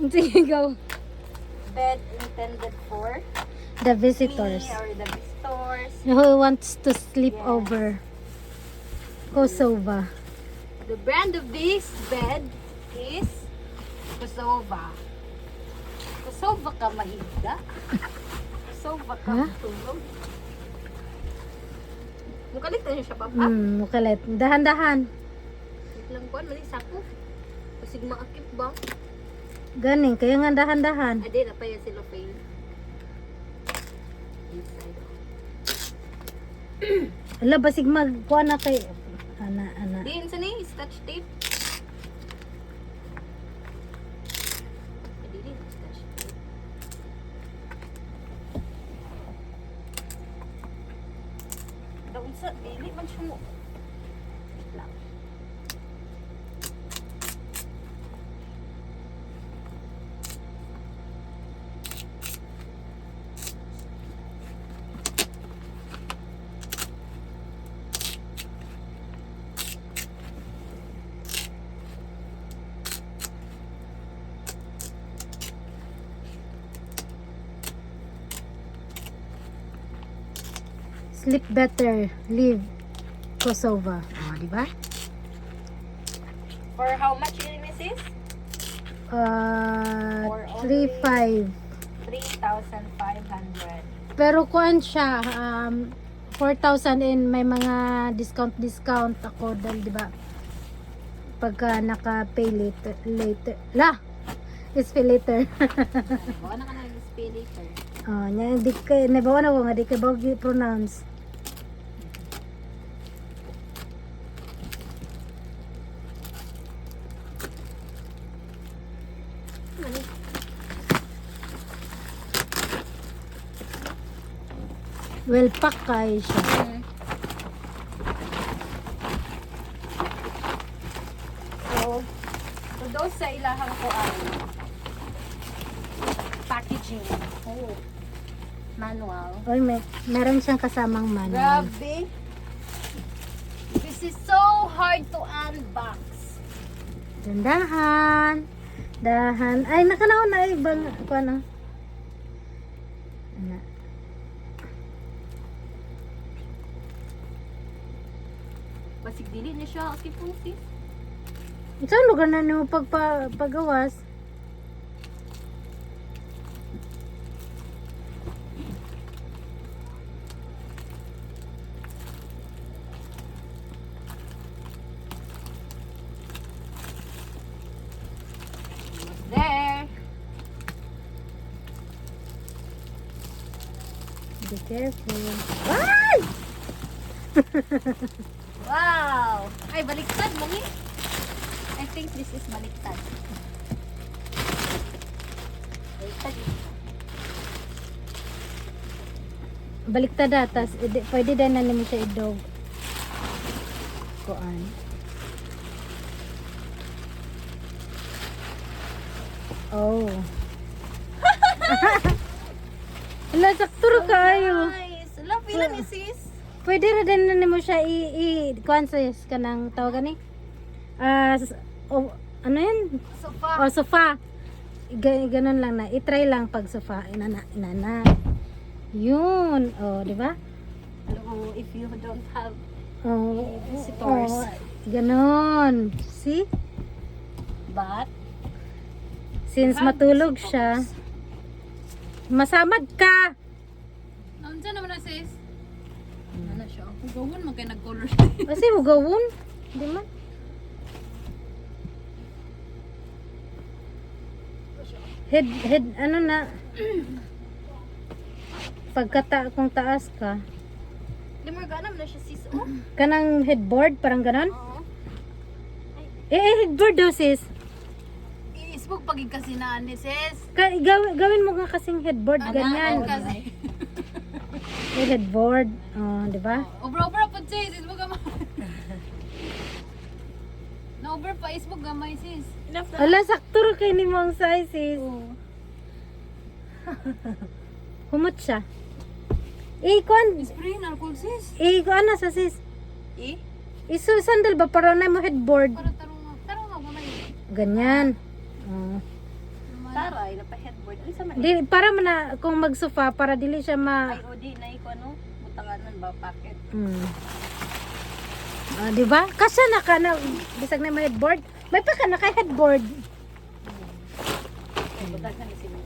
Sige, go. Bed intended for The visitors. me or the visitors. Who wants to sleep Yes. over? Kosova. The brand of this bed is Kosova. Kosova ka mahiga. Kosova ka Huh? matulog. Mukalit na siya, Papa. Mukalit. Dahan-dahan. Wait lang po, mali sako. Kasig maakip ba? Ganing, kaya nga dahan-dahan. Ade, na pa yan sila fail. Inside. Ala, basig magkuha na kay... Ana. Di, sa ni, scotch tape. Adi, scotch tape. Daw sa, dili man siya mo. Wait lang. Sleep better. Live. Kosova. Oh, di ba? For how much yun, Mrs.? For only 3.5. 3,500. Pero kuan siya, 4,000 in may mga discount ako dahil di ba? Pagka naka-pay later. La! Is pay later. Baka na ka na display later. Oh, nya di kay nabawa na ko nga di kay bawag pronounce. Well pack kay siya. So those sa ilahang ko ay packaging. Oh. Manual. Oy, meron siyang kasamang manual. Grabe. This is so hard to unbox. Dahan. Dahan. Ay, nakanaon na ibang ako ano. Ana. Basig dili na siya kipon sis. Saan lugar na nimo paggawas? There. Be careful. Ay! Wow. Ay baliktad mo ni. I think this is baliktad. Baliktad. Baliktad tas pwede din na nimo siya idog. Kuan. Oh. Ala, sakto ra kayo. Nice. Love pila ni sis. Pwede ra din na nimo siya kuan sa kanang tawagan ni. Ano yan? Sofa. O, sofa. Ganun lang na. I-try lang pag sofa. Inana. Yun. O, di ba? Hello, if you don't have O, visitors. Ganun. See? but Since have matulog visitors. siya, masamad ka. Nandiyan naman na sis. Ano siya? Hugawon mo kay nag-color. Kasi hugawon. Di man. Head, ano na. Kung taas ka. Di mo ganam na siya sis. Oh. Kanang headboard, parang ganon. Oo. Headboard daw sis. I-isbog pagig kasi na ni sis. Gawin mo nga kasing headboard, ganyan. Kasi. Headboard. Oh, di ba? Obra-obra po sis. Isbog gamay. Na-over pa isbog gamay sis. Wala, sakto rin kayo ni mong size sis. Humot siya. Kuan. Spray na alcohol sis. Kuan na sa sis. Eh? Sandal ba para na mo headboard? Para tarong nga gamay. Ganyan. Oh. aray, napa-headboard. Ano sa man? Di, para man na, kung magsofa, para dili siya ma... Ay, o di, na iko ano, butanganan ba, packet. Mm. Di ba? Kasya na ka na, bisag na may headboard. May pa ka na kay headboard. Ay, butangan na sila.